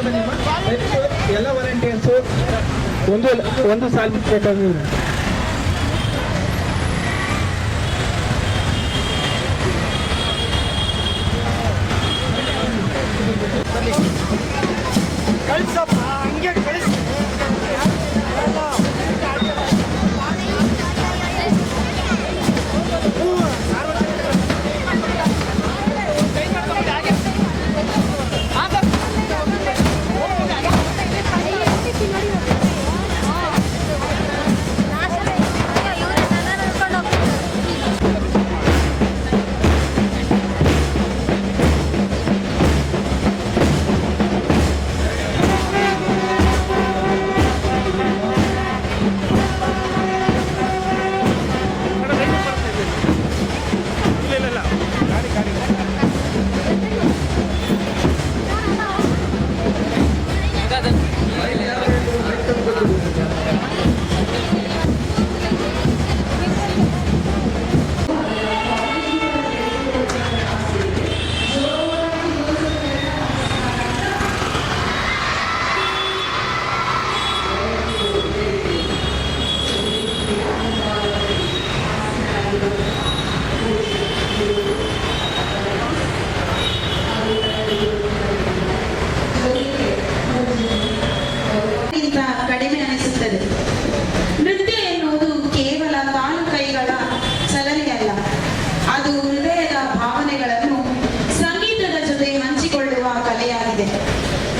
ಬನ್ನಿಮ್ಮ. ಎಲ್ಲ ವಾಲಂಟಿಯರ್ಸು ಒಂದು ಸಾಲ್ ಬೇಕಾದ್ರೆ ಕಳಿಸಪ್ಪ, ಹಂಗೆ ಕಳಿಸಿ. ಕಡಿಮೆ ಅನಿಸುತ್ತದೆ. ನೃತ್ಯ ಎನ್ನುವುದು ಕೇವಲ ಕಾಲು ಕೈಗಳ ಚಲನೆಯಲ್ಲ, ಅದು ಹೃದಯದ ಭಾವನೆಗಳನ್ನು ಸಂಗೀತದ ಜೊತೆ ಹಂಚಿಕೊಳ್ಳುವ ಕಲೆಯಾಗಿದೆ.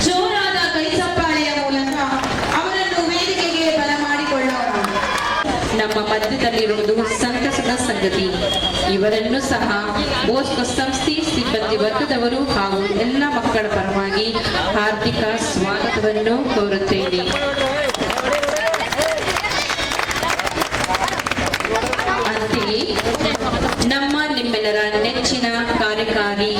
ಜೋರಾದ ಕೈಚಪ್ಪಾಳೆಯ ಮೂಲಕ ಅವರನ್ನು ವೇದಿಕೆಗೆ ಬರಮಾಡಿಕೊಳ್ಳೋಣ. ನಮ್ಮ ಮಧ್ಯದಲ್ಲಿರುವುದು ಸಂತಸದ ಸಂಗತಿ. ಇವರನ್ನು ಸಹ ಬೋಸ್ಕೋ ಸಂಸ್ಥೆ ಸಿಬ್ಬಂದಿ ವರ್ಗದವರು ಹಾಗೂ ಎಲ್ಲ ಮಕ್ಕಳ ಪರವಾಗಿ ಹಾರ್ದಿಕ ಸ್ವಾಗತವನ್ನು ಕೋರುತ್ತೇನೆ. ಅಂತೆಯೇ ನಮ್ಮ ನಿಮ್ಮೆಲ್ಲರ ನೆಚ್ಚಿನ ಕಾರ್ಯಕಾರಿ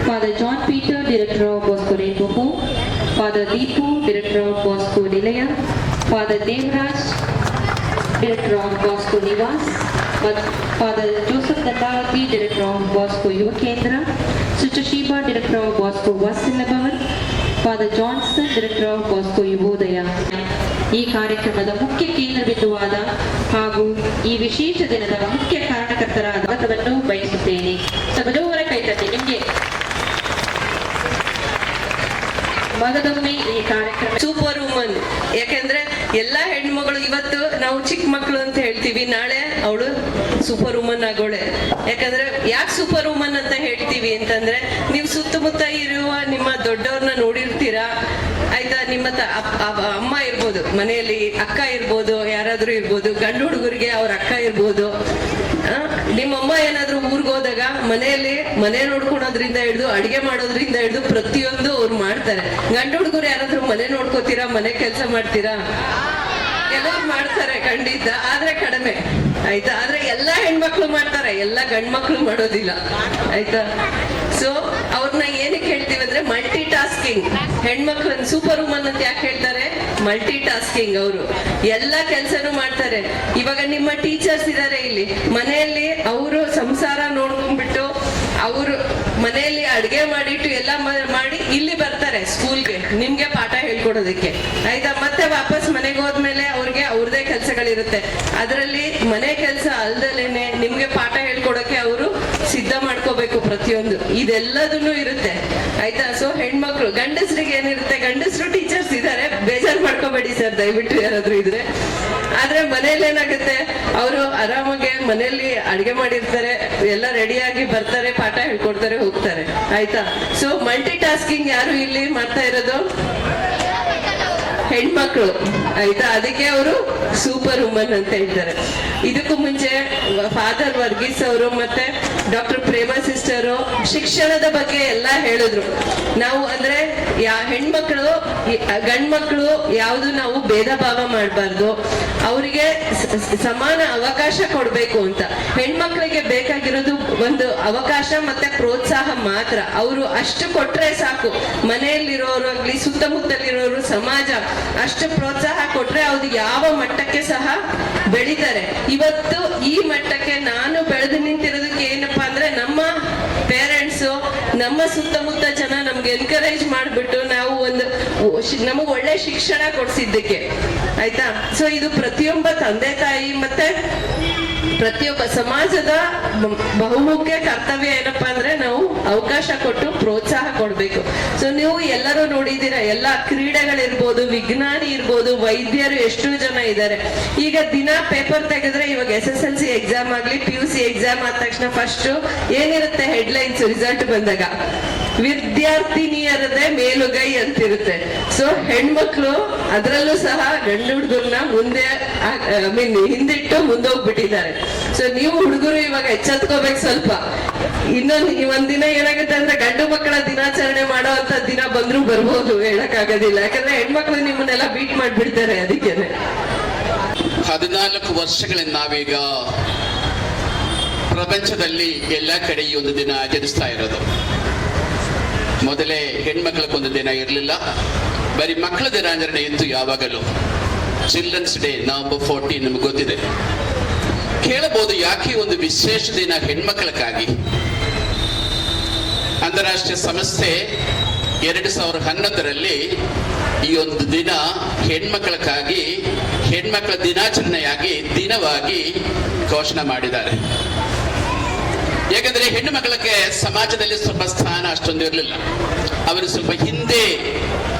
Father John Peter, Director of Bosco Rainbow Home, Father Deepu, Director of Bosco Nilaya, Father Devraj, Director of Bosco Nivas, Father Joseph Dandavati, Director of Bosco Yuva Kendra, Sister Sheba, Director of Bosco Vasilabhavan, Father Johnson, Director of Bosco Yuvodaya. ಈ ಕಾರ್ಯಕ್ರಮದ ಮುಖ್ಯ ಕೇಂದ್ರ ಬಿಂದುವಾದ ಹಾಗೂ ಈ ವಿಶೇಷ ದಿನದ ಮುಖ್ಯ ಕಾರಣಕರ್ತರಾದ ಸ್ವಾಗತವನ್ನು ಬಯಸುತ್ತೇನೆ. ಸಭದವರ ಕೈತಟ್ಟಿ ನಿಮಗೆ ಮಗದೊಮ್ಮೆ ಈ ಕಾರ್ಯಕ್ರಮ ಸೂಪರ್ ವುಮನ್. ಯಾಕೆಂದ್ರೆ ಎಲ್ಲಾ ಹೆಣ್ಮಗಳು ಇವತ್ತು ನಾವು ಚಿಕ್ಕ ಮಕ್ಕಳು ಅಂತ ಹೇಳ್ತೀವಿ, ನಾಳೆ ಅವಳು ಸೂಪರ್ ವುಮನ್ ಆಗೋಳೆ. ಯಾಕಂದ್ರೆ ಯಾಕೆ ಸೂಪರ್ ವುಮನ್ ಅಂತ ಹೇಳ್ತೀವಿ ಅಂತಂದ್ರೆ, ನೀವು ಸುತ್ತಮುತ್ತ ಇರುವ ನಿಮ್ಮ ದೊಡ್ಡವ್ರನ್ನ ನೋಡಿರ್ತೀರಾ ಆಯ್ತಾ. ನಿಮ್ಮ ಅಮ್ಮ ಇರ್ಬೋದು, ಮನೆಯಲ್ಲಿ ಅಕ್ಕ ಇರ್ಬೋದು, ಯಾರಾದ್ರೂ ಇರ್ಬೋದು, ಗಂಡು ಹುಡುಗರಿಗೆ ಅವ್ರ ಅಕ್ಕ ಇರ್ಬೋದು. ನಿಮ್ಮಮ್ಮ ಏನಾದ್ರೂ ಊರ್ಗ್ ಹೋದಾಗ ಮನೆಯಲ್ಲಿ ಮನೆ ನೋಡ್ಕೊಳೋದ್ರಿಂದ ಹಿಡಿದು ಅಡಿಗೆ ಮಾಡೋದ್ರಿಂದ ಹಿಡಿದು ಪ್ರತಿಯೊಂದು ಅವ್ರು ಮಾಡ್ತಾರೆ. ಗಂಡು ಹುಡುಗರು ಯಾರಾದ್ರೂ ಮನೆ ನೋಡ್ಕೋತೀರಾ, ಮನೆ ಕೆಲಸ ಮಾಡ್ತೀರಾ? ಕೆಲವ್ರು ಮಾಡ್ತಾರೆ ಖಂಡಿತ, ಆದ್ರೆ ಕಡಿಮೆ ಆಯ್ತಾ. ಆದ್ರೆ ಎಲ್ಲಾ ಹೆಣ್ಮಕ್ಳು ಮಾಡ್ತಾರೆ, ಎಲ್ಲಾ ಗಂಡ್ ಮಕ್ಳು ಮಾಡೋದಿಲ್ಲ ಆಯ್ತಾ. ಸೊ ಅವ್ರನ್ನ ಏನಕ್ಕೆ ಹೇಳ್ತೀವಿ ಅಂದ್ರೆ ಮಲ್ಟಿ ಟಾಸ್ಕಿಂಗ್ ಹೆಣ್ಮಕ್ಳನ್ನ ಸೂಪರ್ ವುಮನ್ ಅಂತ ಯಾಕೆ ಹೇಳ್ತಾರೆ? Multi tasking. ಅವರು ಎಲ್ಲಾ ಕೆಲ್ಸನೂ ಮಾಡ್ತಾರೆ. ಇವಾಗ ನಿಮ್ಮ ಟೀಚರ್ಸ್ ಇದಾರೆ ಇಲ್ಲಿ ಮನೆಯಲ್ಲಿ, ಅವರು ಸಂಸಾರ ನೋಡ್ಕೊಂಡ್ಬಿಟ್ಟು ಅವರು ಮನೆಯಲ್ಲಿ ಅಡ್ಗೆ ಮಾಡಿಟ್ಟು ಎಲ್ಲ ಮಾಡಿ ಇಲ್ಲಿ ಬರ್ತಾರೆ ಸ್ಕೂಲ್ಗೆ ನಿಮ್ಗೆ ಪಾಠ ಹೇಳ್ಕೊಡೋದಕ್ಕೆ ಆಯ್ತಾ. ಮತ್ತೆ ವಾಪಸ್ ಮನೆಗೆ ಹೋದ್ಮೇಲೆ ಅವ್ರಿಗೆ ಅವ್ರದೇ ಕೆಲ್ಸಗಳಿರುತ್ತೆ. ಅದರಲ್ಲಿ ಮನೆ ಕೆಲಸ ಅಲ್ದಲೇನೆ ನಿಮ್ಗೆ ಪಾಠ ಹೇಳ್ಕೊಡಕ್ಕೆ ಅವರು ಸಿದ್ಧ ಮಾಡ್ಕೋಬೇಕು ಪ್ರತಿಯೊಂದು. ಇದೆಲ್ಲದನ್ನು ಇರುತ್ತೆ ಆಯ್ತಾ. ಸೊ ಹೆಣ್ಮಕ್ಳು, ಗಂಡಸ್ರಿಗೆ ಏನಿರುತ್ತೆ, ಗಂಡಸ್ರು ಟೀಚರ್ಸ್ ಇದಾರೆ, ಬೇಜಾರ್ ಮಾಡ್ಕೋಬೇಡಿ ಸರ್ ದಯವಿಟ್ಟು ಯಾರಾದ್ರೂ ಇದ್ರೆ. ಆದ್ರೆ ಮನೇಲಿ ಏನಾಗುತ್ತೆ, ಅವರು ಆರಾಮಾಗಿ ಮನೆಯಲ್ಲಿ ಅಡ್ಗೆ ಮಾಡಿರ್ತಾರೆ, ಎಲ್ಲ ರೆಡಿಯಾಗಿ ಬರ್ತಾರೆ, ಪಾಠ ಹೇಳ್ಕೊಡ್ತಾರೆ, ಹೋಗ್ತಾರೆ ಆಯ್ತಾ. ಸೊ ಮಲ್ಟಿ ಟಾಸ್ಕಿಂಗ್ ಯಾರು ಇಲ್ಲಿ ಮಾಡ್ತಾ ಇರೋದು? ಹೆಣ್ಮಕ್ಳು ಆಯ್ತಾ. ಅದಕ್ಕೆ ಅವರು ಸೂಪರ್ ವುಮನ್ ಅಂತ ಹೇಳ್ತಾರೆ. ಇದಕ್ಕೂ ಮುಂಚೆ ಫಾದರ್ ವರ್ಗೀಸ್ ಅವರು ಮತ್ತೆ ಡಾಕ್ಟರ್ ಪ್ರೇಮಾ ಸಿಸ್ಟರ್ ಶಿಕ್ಷಣದ ಬಗ್ಗೆ ಎಲ್ಲ ಹೇಳಿದ್ರು. ನಾವು ಅಂದ್ರೆ ಹೆಣ್ಮಕ್ಳು ಗಂಡ್ಮಕ್ಳು ಯಾವ್ದು ನಾವು ಭೇದ ಭಾವ ಮಾಡಬಾರ್ದು, ಅವರಿಗೆ ಸಮಾನ ಅವಕಾಶ ಕೊಡ್ಬೇಕು ಅಂತ. ಹೆಣ್ಮಕ್ಳಿಗೆ ಬೇಕಾಗಿರೋದು ಒಂದು ಅವಕಾಶ ಮತ್ತೆ ಪ್ರೋತ್ಸಾಹ ಮಾತ್ರ. ಅವರು ಅಷ್ಟು ಕೊಟ್ರೆ ಸಾಕು. ಮನೆಯಲ್ಲಿರೋರು ಆಗ್ಲಿ, ಸುತ್ತಮುತ್ತಲಿರೋರು, ಸಮಾಜ ಅಷ್ಟು ಪ್ರೋತ್ಸಾಹ ಕೊಟ್ರೆ ಅವ್ರು ಯಾವ ಮಟ್ಟಕ್ಕೆ ಸಹ ಬೆಳಿತಾರೆ. ಇವತ್ತು ಈ ಮಟ್ಟಕ್ಕೆ ನಾನು ಬೆಳೆದು ನಿಂತಿರೋದಕ್ಕೆ ಏನಪ್ಪಾ ಅಂದ್ರೆ ನಮ್ಮ ಪೇರೆಂಟ್ಸು, ನಮ್ಮ ಸುತ್ತಮುತ್ತ ಜನ ನಮ್ಗೆ ಎನ್ಕರೇಜ್ ಮಾಡ್ಬಿಟ್ಟು ನಾವು ನಮಗ್ ಒಳ್ಳೆ ಶಿಕ್ಷಣ ಕೊಡ್ಸಿದ್ದಕ್ಕೆ ಆಯ್ತಾ. ಸೊ ಇದು ಪ್ರತಿಯೊಬ್ಬ ತಂದೆ ತಾಯಿ ಮತ್ತೆ ಪ್ರತಿಯೊಬ್ಬ ಸಮಾಜದ ಬಹುಮುಖ್ಯ ಕರ್ತವ್ಯ ಏನಪ್ಪಾ ಅಂದ್ರೆ ನಾವು ಅವಕಾಶ ಕೊಟ್ಟು ಪ್ರೋತ್ಸಾಹ ಕೊಡ್ಬೇಕು. ಸೊ ನೀವು ಎಲ್ಲರೂ ನೋಡಿದೀರ, ಎಲ್ಲಾ ಕ್ರೀಡೆಗಳಿರ್ಬೋದು, ವಿಜ್ಞಾನಿ ಇರ್ಬೋದು, ವೈದ್ಯರು ಎಷ್ಟು ಜನ ಇದ್ದಾರೆ. ಈಗ ದಿನ ಪೇಪರ್ ತೆಗೆದ್ರೆ ಇವಾಗ SSLC ಎಕ್ಸಾಮ್ ಆಗ್ಲಿ, PUC ಎಕ್ಸಾಮ್ ಆದ ತಕ್ಷಣ ಫಸ್ಟ್ ಏನಿರುತ್ತೆ ಹೆಡ್ಲೈನ್ಸ್ ರಿಸಲ್ಟ್ ಬಂದಾಗ, ವಿದ್ಯಾರ್ಥಿನಿಯರದೇ ಮೇಲುಗೈ ಅಂತಿರುತ್ತೆ. ಸೊ ಹೆಣ್ಮಕ್ಳು ಅದರಲ್ಲೂ ಸಹ ಗಂಡು ಹುಡುಗರನ್ನ ಮುಂದೆ ಹಿಂದಿಟ್ಟು ಮುಂದೋಗ್ಬಿಟ್ಟಿದ್ದಾರೆ. ಸೊ ನೀವು ಹುಡುಗರು ಇವಾಗ ಎಚ್ಚೆತ್ಕೋಬೇಕು ಸ್ವಲ್ಪ. ಒಂದಿನ ಏನಾಗುತ್ತೆ ಅಂದ್ರೆ ಗಂಡು ಮಕ್ಕಳ ದಿನಾಚರಣೆ ಮಾಡೋ ಅಂತ ದಿನ ಬಂದ್ರು ಬರ್ಬೋದು, ಹೇಳಕ್ ಆಗೋದಿಲ್ಲ. ಯಾಕಂದ್ರೆ ಹೆಣ್ಮಕ್ಳು ನಿಮ್ಮನ್ನೆಲ್ಲ ಬೀಟ್ ಮಾಡ್ಬಿಡ್ತಾರೆ. ಅದಕ್ಕೇನೆ 14 ವರ್ಷಗಳಿಂದ ನಾವೀಗ ಪ್ರಪಂಚದಲ್ಲಿ ಎಲ್ಲ ಕಡೆ ಈ ಒಂದು ದಿನ ಆಚರಿಸ್ತಾ ಇರೋದು. ಮೊದಲೇ ಹೆಣ್ಮಕ್ಳಿಗೊಂದು ದಿನ ಇರಲಿಲ್ಲ, ಬರೀ ಮಕ್ಕಳ ದಿನಾಚರಣೆ ಇತ್ತು ಯಾವಾಗಲೂ. ಚಿಲ್ಡ್ರನ್ಸ್ ಡೇ November 14 ನಮ್ಗೆ ಗೊತ್ತಿದೆ. ಕೇಳಬಹುದು ಯಾಕೆ ಒಂದು ವಿಶೇಷ ದಿನ ಹೆಣ್ಮಕ್ಳಕ್ಕಾಗಿ? ಅಂತಾರಾಷ್ಟ್ರೀಯ ಸಂಸ್ಥೆ 2011ರಲ್ಲಿ ಈ ಒಂದು ದಿನ ಹೆಣ್ಮಕ್ಳಕ್ಕಾಗಿ, ಹೆಣ್ಮಕ್ಳ ದಿನಾಚರಣೆಯಾಗಿ ದಿನವಾಗಿ ಘೋಷಣೆ ಮಾಡಿದ್ದಾರೆ. ಯಾಕಂದ್ರೆ ಹೆಣ್ಣು ಮಕ್ಕಳಿಗೆ ಸಮಾಜದಲ್ಲಿ ಸ್ವಲ್ಪ ಸ್ಥಾನ ಅಷ್ಟೊಂದು ಇರಲಿಲ್ಲ. ಅವರು ಸ್ವಲ್ಪ ಹಿಂದೆ,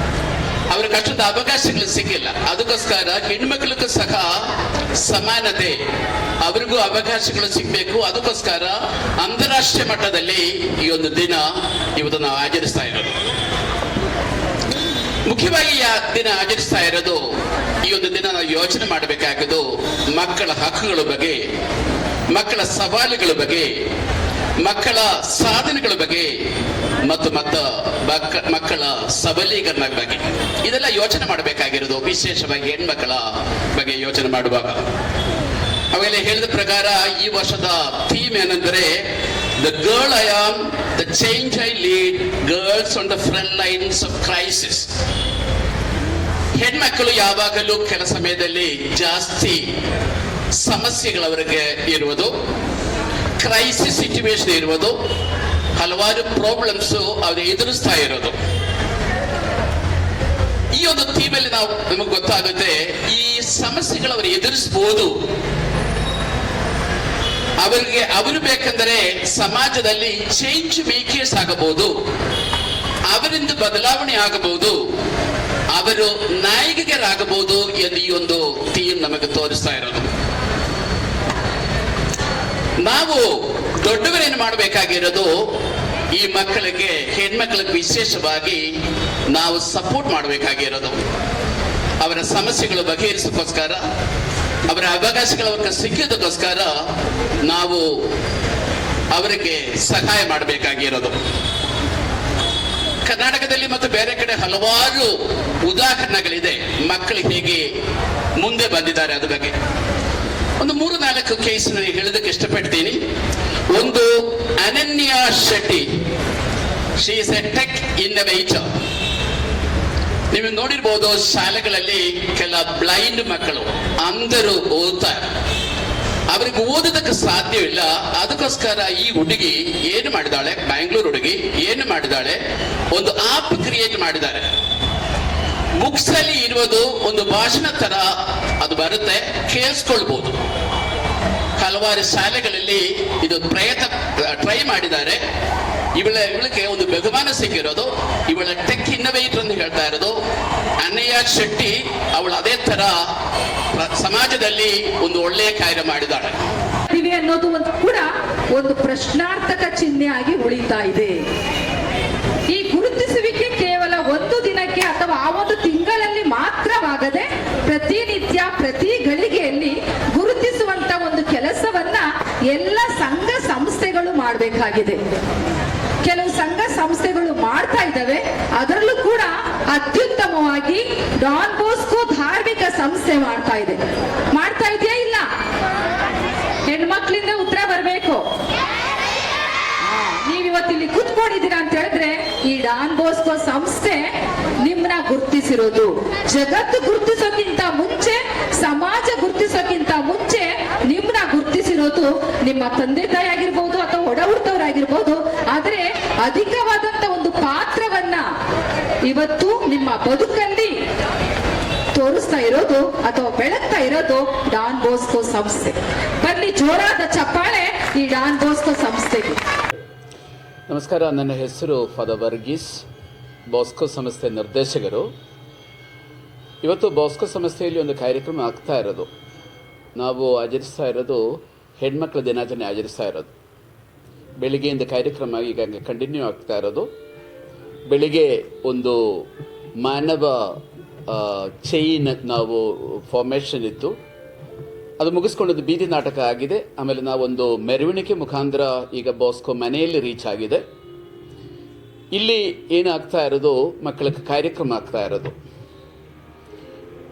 ಅವ್ರಿಗೆ ಅಷ್ಟೊಂದು ಅವಕಾಶಗಳು ಸಿಕ್ಕಿಲ್ಲ. ಅದಕ್ಕೋಸ್ಕರ ಹೆಣ್ಮಕ್ಳಿಗೂ ಸಹ ಸಮಾನತೆ, ಅವರಿಗೂ ಅವಕಾಶಗಳು ಸಿಗ್ಬೇಕು. ಅದಕ್ಕೋಸ್ಕರ ಅಂತಾರಾಷ್ಟ್ರೀಯ ಮಟ್ಟದಲ್ಲಿ ಈ ಒಂದು ದಿನ ಇವತ್ತು ನಾವು ಆಚರಿಸ್ತಾ ಇರೋದು. ಮುಖ್ಯವಾಗಿ ಈ ದಿನ ಆಚರಿಸ್ತಾ ಇರೋದು, ಈ ಒಂದು ದಿನ ನಾವು ಯೋಚನೆ ಮಾಡಬೇಕಾಗೋದು ಮಕ್ಕಳ ಹಕ್ಕುಗಳ ಬಗ್ಗೆ, ಮಕ್ಕಳ ಸವಾಲುಗಳ ಬಗ್ಗೆ, ಮಕ್ಕಳ ಸಾಧನೆಗಳ ಬಗ್ಗೆ ಮತ್ತು ಮಕ್ಕಳ ಸಬಲೀಕರಣ ಬಗ್ಗೆ. ಇದೆಲ್ಲ ಯೋಚನೆ ಮಾಡಬೇಕಾಗಿರೋದು, ವಿಶೇಷವಾಗಿ ಹೆಣ್ಮಕ್ಕಳ ಬಗ್ಗೆ ಯೋಚನೆ ಮಾಡುವಾಗ. ಅವೆಲ್ಲ ಹೇಳಿದ ಪ್ರಕಾರ ಈ ವರ್ಷದ ಥೀಮ್ ಏನಂದ್ರೆ the girl I am, the change I lead, girls on the front lines of crisis. ಹೆಣ್ಮಕ್ಕಳು ಯಾವಾಗಲೂ ಕೆಲ ಸಮಯದಲ್ಲಿ ಜಾಸ್ತಿ ಸಮಸ್ಯೆಗಳವರಿಗೆ ಇರುವುದು, ಕ್ರೈಸಿಸ್ ಸಿಚುವೇಶನ್ ಇರುವುದು, ಹಲವಾರು ಪ್ರಾಬ್ಲಮ್ಸ್ ಅವರು ಎದುರಿಸ್ತಾ ಇರೋದು. ಈ ಒಂದು ಥೀಮಲ್ಲಿ ನಾವು ನಮಗೆ ಗೊತ್ತಾಗುತ್ತೆ ಈ ಸಮಸ್ಯೆಗಳು ಅವರು ಎದುರಿಸಬಹುದು. ಅವರು ಬೇಕೆಂದರೆ ಸಮಾಜದಲ್ಲಿ ಚೇಂಜ್ ಮೇಕರ್ಸ್ ಆಗಬಹುದು, ಅವರಿಂದ ಬದಲಾವಣೆ ಆಗಬಹುದು, ಅವರು ನಾಯಕರಾಗಬಹುದು ಎಂದು ಈ ಒಂದು ಥೀಮ್ ನಮಗೆ ತೋರಿಸ್ತಾ ಇರೋದು. ನಾವು ದೊಡ್ಡವರೇನು ಮಾಡಬೇಕಾಗಿರೋದು ಈ ಮಕ್ಕಳಿಗೆ, ಹೆಣ್ಮಕ್ಳಿಗೆ ವಿಶೇಷವಾಗಿ ನಾವು ಸಪೋರ್ಟ್ ಮಾಡಬೇಕಾಗಿರೋದು. ಅವರ ಸಮಸ್ಯೆಗಳು ಬಗೆಹರಿಸೋಕ್ಕೋಸ್ಕರ, ಅವರ ಅವಕಾಶಗಳ ಸಿಕ್ಕೋದಕ್ಕೋಸ್ಕರ ನಾವು ಅವರಿಗೆ ಸಹಾಯ ಮಾಡಬೇಕಾಗಿರೋದು. ಕರ್ನಾಟಕದಲ್ಲಿ ಮತ್ತು ಬೇರೆ ಕಡೆ ಹಲವಾರು ಉದಾಹರಣೆಗಳಿದೆ ಮಕ್ಕಳು ಹೇಗೆ ಮುಂದೆ ಬಂದಿದ್ದಾರೆ ಅದ್ರ ಬಗ್ಗೆ. ಒಂದು 3-4 ಕೇಸ್ ಹೇಳೋದಕ್ಕೆ ಇಷ್ಟಪಡ್ತೀನಿ. ಒಂದು Ananya Shetty, she is a tech innovator. ನೀವು ನೋಡಿರ್ಬೋದು ಶಾಲೆಗಳಲ್ಲಿ ಕೆಲ ಬ್ಲೈಂಡ್ ಮಕ್ಕಳು ಅಂಧರು ಓದ್ತಾರೆ, ಅವರಿಗೆ ಓದೋದಕ್ಕೆ ಸಾಧ್ಯವಿಲ್ಲ. ಅದಕ್ಕೋಸ್ಕರ ಈ ಹುಡುಗಿ ಏನು ಮಾಡಿದಾಳೆ, ಬ್ಯಾಂಗ್ಳೂರ್ ಹುಡುಗಿ ಏನು ಮಾಡಿದಾಳೆ, ಒಂದು ಆಪ್ ಕ್ರಿಯೇಟ್ ಮಾಡಿದ್ದಾರೆ. ಬುಕ್ಸ್ ಅಲ್ಲಿ ಇರುವುದು ಒಂದು ಭಾಷಣ ತರ ಅದು ಬರುತ್ತೆ, ಕೇಳಿಸ್ಕೊಳ್ಬಹುದು. ಹಲವಾರು ಶಾಲೆಗಳಲ್ಲಿ ಇದು ಟ್ರೈ ಮಾಡಿದ್ದಾರೆ. ಇವಳಿಗೆ ಒಂದು ಬಹುಮಾನ ಸಿಕ್ಕಿರೋದು. ಇವಳ ಟೆಕ್ ಇನ್ನೋವೇಟರ್ ಅಂತ ಹೇಳ್ತಾ ಇರೋದು ಅನನ್ಯ ಶೆಟ್ಟಿ. ಅವಳು ಅದೇ ತರ ಸಮಾಜದಲ್ಲಿ ಒಂದು ಒಳ್ಳೆಯ ಕಾರ್ಯ ಮಾಡಿದಾಳೆ. ಅನ್ನೋದು ಒಂದು ಕೂಡ ಒಂದು ಪ್ರಶ್ನಾರ್ಥಕ ಚಿಹ್ನೆ ಆಗಿ ಉಳಿತಾ ಇದೆ. ಈ ಗುರುತಿಸುವಿಕೆ ಕೇವಲ ಒಂದು ದಿನಕ್ಕೆ ಅಥವಾ ಆ ಒಂದು ತಿಂಗಳಲ್ಲಿ ಮಾತ್ರವಾಗದೆ ಪ್ರತಿನಿತ್ಯ ಪ್ರತಿ ಗಳಿಗೆಯಲ್ಲಿ ಗುರುತಿಸುವಂತ ಒಂದು ಕೆಲಸವನ್ನ ಎಲ್ಲ ಸಂಘ ಸಂಸ್ಥೆಗಳು ಮಾಡಬೇಕಾಗಿದೆ. ಕೆಲವು ಸಂಘ ಸಂಸ್ಥೆಗಳು ಮಾಡ್ತಾ ಇದ್ದಾವೆ. ಅದರಲ್ಲೂ ಕೂಡ ಅತ್ಯುತ್ತಮವಾಗಿ ಡಾನ್ ಬೋಸ್ಕೋ ಧಾರ್ಮಿಕ ಸಂಸ್ಥೆ ಮಾಡ್ತಾ ಇದೆಯಾ ಇಲ್ಲ? ಹೆಣ್ಮಕ್ಳಿಂದ ಉತ್ತರ ಬರಬೇಕು. ನೀವಿವತ್ತು ಇಲ್ಲಿ ಕೂತ್ಕೊಂಡಿದ್ದೀರಾ ಅಂತ ಹೇಳಿದ್ರೆ ಈ ಡಾನ್ ಬೋಸ್ಕೋ ಸಂಸ್ಥೆ ನಿಮ್ಮನ್ನ ಗುರುತಿಸಿರೋದು. ಜಗತ್ತು ಗುರುತಿಸೋಕ್ಕಿಂತ ಮುಂಚೆ, ಸಮಾಜ ಗುರುತಿಸೋಕ್ಕಿಂತ ಮುಂಚೆ ನಿಮ್ಮನ್ನ ಗುರುತಿಸಿರೋದು ನಿಮ್ಮ ತಂದೆ ತಾಯಿ ಆಗಿರ್ಬೋದು ಅಥವಾ ಒಡ ಹುಟ್ಟವರಾಗಿರ್ಬೋದು. ಆದ್ರೆ ಅಧಿಕವಾದಂತ ಒಂದು ಪಾತ್ರವನ್ನ ಇವತ್ತು ನಿಮ್ಮ ಬದುಕಲ್ಲಿ ತೋರಿಸ್ತಾ ಇರೋದು ಅಥವಾ ಬೆಳಗ್ತಾ ಇರೋದು ಡಾನ್ ಬೋಸ್ಕೋ ಸಂಸ್ಥೆ. ಬನ್ನಿ ಜೋರಾದ ಚಪ್ಪಾಳೆ ಈ ಡಾನ್ ಬೋಸ್ಕೋ ಸಂಸ್ಥೆಗೆ. ನಮಸ್ಕಾರ, ನನ್ನ ಹೆಸರು ಫಾದರ್ ವರ್ಗೀಸ್, ಬಾಸ್ಕೋ ಸಂಸ್ಥೆ ನಿರ್ದೇಶಕರು. ಇವತ್ತು ಬಾಸ್ಕೋ ಸಂಸ್ಥೆಯಲ್ಲಿ ಒಂದು ಕಾರ್ಯಕ್ರಮ ಆಗ್ತಾ ಇರೋದು. ನಾವು ಆಚರಿಸ್ತಾ ಇರೋದು ಹೆಣ್ಮಕ್ಳ ದಿನಾಚರಣೆ ಆಚರಿಸ್ತಾ ಇರೋದು. ಬೆಳಿಗ್ಗೆಯಿಂದ ಕಾರ್ಯಕ್ರಮ ಈಗ ಕಂಟಿನ್ಯೂ ಆಗ್ತಾ ಇರೋದು. ಬೆಳಿಗ್ಗೆ ಒಂದು ಮಾನವ ಚೈನ್ ನಾವು ಫಾರ್ಮೇಷನ್ ಇತ್ತು, ಅದು ಮುಗಿಸ್ಕೊಂಡದ್ದು ಬೀದಿ ನಾಟಕ ಆಗಿದೆ. ಆಮೇಲೆ ನಾವೊಂದು ಮೆರವಣಿಗೆ ಮುಖಾಂತರ ಈಗ ಬಾಸ್ಕೋ ಮನೆಯಲ್ಲಿ ರೀಚ್ ಆಗಿದೆ. ಇಲ್ಲಿ ಏನಾಗ್ತಾ ಇರೋದು, ಮಕ್ಕಳಿಗೆ ಕಾರ್ಯಕ್ರಮ ಆಗ್ತಾ ಇರೋದು,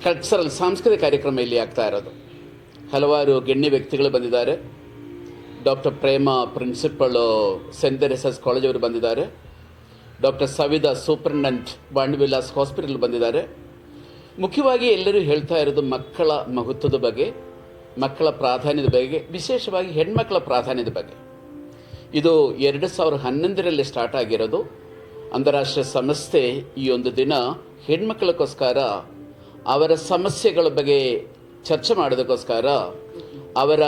ಕಲ್ಚರಲ್ ಸಾಂಸ್ಕೃತಿಕ ಕಾರ್ಯಕ್ರಮ ಇಲ್ಲಿ ಆಗ್ತಾ ಇರೋದು. ಹಲವಾರು ಗಣ್ಯ ವ್ಯಕ್ತಿಗಳು ಬಂದಿದ್ದಾರೆ. ಡಾಕ್ಟರ್ ಪ್ರೇಮ ಪ್ರಿನ್ಸಿಪಲ್ ಸೆಂಟ್ ಥೆರೇಸಾಸ್ ಕಾಲೇಜ್ ಅವರು ಬಂದಿದ್ದಾರೆ. ಡಾಕ್ಟರ್ ಸವಿತಾ ಸೂಪರಿಂಟೆಂಡೆಂಟ್ ಬಾಂಡ್ವಿಲಾಸ್ ಹಾಸ್ಪಿಟಲ್ ಬಂದಿದ್ದಾರೆ. ಮುಖ್ಯವಾಗಿ ಎಲ್ಲರೂ ಹೇಳ್ತಾ ಇರೋದು ಮಕ್ಕಳ ಮಹತ್ವದ ಬಗ್ಗೆ, ಮಕ್ಕಳ ಪ್ರಾಧಾನ್ಯದ ಬಗ್ಗೆ, ವಿಶೇಷವಾಗಿ ಹೆಣ್ಮಕ್ಕಳ ಪ್ರಾಧಾನ್ಯದ ಬಗ್ಗೆ. ಇದು 2011ರಲ್ಲಿ ಸ್ಟಾರ್ಟ್ ಆಗಿರೋದು. ಅಂತಾರಾಷ್ಟ್ರೀಯ ಸಂಸ್ಥೆ ಈ ಒಂದು ದಿನ ಹೆಣ್ಮಕ್ಕಳಿಗೋಸ್ಕರ ಅವರ ಸಮಸ್ಯೆಗಳ ಬಗ್ಗೆ ಚರ್ಚೆ ಮಾಡೋದಕ್ಕೋಸ್ಕರ, ಅವರ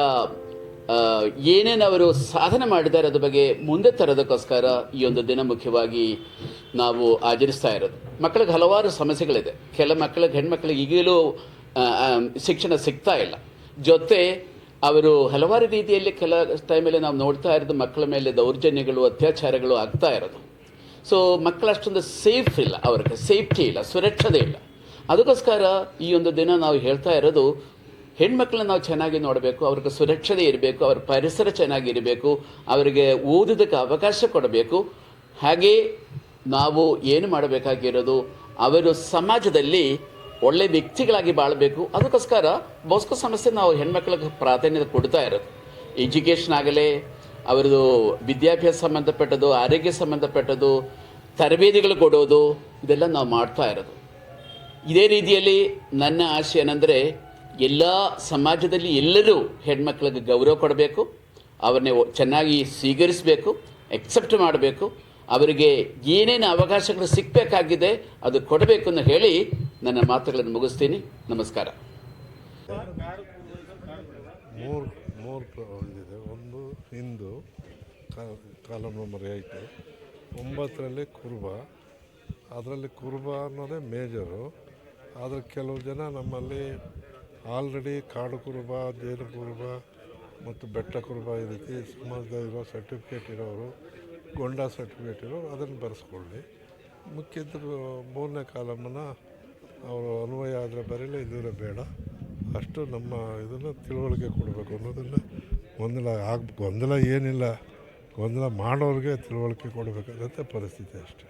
ಏನೇನು ಅವರು ಸಾಧನೆ ಮಾಡಿದ್ದಾರೆ ಅದ್ರ ಬಗ್ಗೆ ಮುಂದೆ ತರೋದಕ್ಕೋಸ್ಕರ ಈ ಒಂದು ದಿನ ಮುಖ್ಯವಾಗಿ ನಾವು ಆಚರಿಸ್ತಾ ಇರೋದು. ಮಕ್ಕಳಿಗೆ ಹಲವಾರು ಸಮಸ್ಯೆಗಳಿದೆ. ಕೆಲ ಮಕ್ಕಳಿಗೆ, ಹೆಣ್ಮಕ್ಳಿಗೆ ಈಗಲೂ ಶಿಕ್ಷಣ ಸಿಗ್ತಾ ಇಲ್ಲ. ಜೊತೆ ಅವರು ಹಲವಾರು ರೀತಿಯಲ್ಲಿ ಕೆಲ ಟೈಮಲ್ಲಿ ನಾವು ನೋಡ್ತಾ ಇರೋದು ಮಕ್ಕಳ ಮೇಲೆ ದೌರ್ಜನ್ಯಗಳು, ಅತ್ಯಾಚಾರಗಳು ಆಗ್ತಾ ಇರೋದು. ಸೊ ಮಕ್ಕಳು ಅಷ್ಟೊಂದು ಸೇಫ್ ಇಲ್ಲ, ಅವ್ರಿಗೆ ಸೇಫ್ಟಿ ಇಲ್ಲ, ಸುರಕ್ಷತೆ ಇಲ್ಲ. ಅದಕ್ಕೋಸ್ಕರ ಈ ಒಂದು ದಿನ ನಾವು ಹೇಳ್ತಾ ಇರೋದು ಹೆಣ್ಮಕ್ಳನ್ನ ನಾವು ಚೆನ್ನಾಗಿ ನೋಡಬೇಕು, ಅವ್ರಿಗೆ ಸುರಕ್ಷತೆ ಇರಬೇಕು, ಅವ್ರ ಪರಿಸರ ಚೆನ್ನಾಗಿರಬೇಕು, ಅವರಿಗೆ ಓದೋದಕ್ಕೆ ಅವಕಾಶ ಕೊಡಬೇಕು. ಹಾಗೆ ನಾವು ಏನು ಮಾಡಬೇಕಾಗಿರೋದು, ಅವರು ಸಮಾಜದಲ್ಲಿ ಒಳ್ಳೆ ವ್ಯಕ್ತಿಗಳಾಗಿ ಬಾಳಬೇಕು. ಅದಕ್ಕೋಸ್ಕರ ಬಾಸ್ಕೋ ಸಂಸ್ಥೆ ನಾವು ಹೆಣ್ಮಕ್ಳಿಗೆ ಪ್ರಾಧಾನ್ಯತೆ ಕೊಡ್ತಾ ಇರೋದು. ಎಜುಕೇಷನ್ ಆಗಲೇ, ಅವರದು ವಿದ್ಯಾಭ್ಯಾಸ ಸಂಬಂಧಪಟ್ಟದ್ದು, ಆರೋಗ್ಯ ಸಂಬಂಧಪಟ್ಟದ್ದು, ತರಬೇತಿಗಳು ಕೊಡೋದು, ಇದೆಲ್ಲ ನಾವು ಮಾಡ್ತಾ ಇರೋದು. ಇದೇ ರೀತಿಯಲ್ಲಿ ನನ್ನ ಆಶೆ ಏನಂದರೆ, ಎಲ್ಲ ಸಮಾಜದಲ್ಲಿ ಎಲ್ಲರೂ ಹೆಣ್ಮಕ್ಳಿಗೆ ಗೌರವ ಕೊಡಬೇಕು, ಅವ್ರನ್ನೇ ಚೆನ್ನಾಗಿ ಸ್ವೀಕರಿಸಬೇಕು, ಎಕ್ಸೆಪ್ಟ್ ಮಾಡಬೇಕು, ಅವರಿಗೆ ಏನೇನು ಅವಕಾಶಗಳು ಸಿಗಬೇಕಾಗಿದೆ ಅದು ಕೊಡಬೇಕು ಅಂತ ಹೇಳಿ ನನ್ನ ಮಾತುಗಳನ್ನು ಮುಗಿಸ್ತೀನಿ. ನಮಸ್ಕಾರ. ಮೂರು ಇದಿದೆ. ಒಂದು ಹಿಂದೂ ಕಾಲಮ್ ನಂಬರ್ 8, 9ರಲ್ಲಿ ಕುರುಬ. ಅದರಲ್ಲಿ ಕುರುಬ ಅನ್ನೋದೇ ಮೇಜರು. ಆದರೆ ಕೆಲವು ಜನ ನಮ್ಮಲ್ಲಿ ಆಲ್ರೆಡಿ ಕಾಡು ಕುರುಬ, ಜೇನು ಕುರುಬ ಮತ್ತು ಬೆಟ್ಟ ಕುರುಬ ಈ ರೀತಿ ಸಮಾಜದಲ್ಲಿರೋ ಸರ್ಟಿಫಿಕೇಟ್ ಇರೋರು, ಗೊಂಡ ಸರ್ಟಿಫಿಕೇಟ್ ಇರೋರು ಅದನ್ನು ಬರೆಸ್ಕೊಳ್ಳಿ. ಮುಖ್ಯದ್ರು 3ನೇ ಕಾಲಮನ್ನು ಅವರು ಅನ್ವಯ ಆದರೆ ಬರೀಲಿ, ಇಲ್ಲದ್ರೆ ಬೇಡ. ಅಷ್ಟು ನಮ್ಮ ಇದನ್ನು ತಿಳುವಳಿಕೆ ಕೊಡಬೇಕು ಅನ್ನೋದನ್ನು ಗೊಂದಲ ಏನಿಲ್ಲ, ಗೊಂದಲ ಮಾಡೋರಿಗೆ ತಿಳುವಳಿಕೆ ಕೊಡಬೇಕಾದಂಥ ಪರಿಸ್ಥಿತಿ ಅಷ್ಟೇ.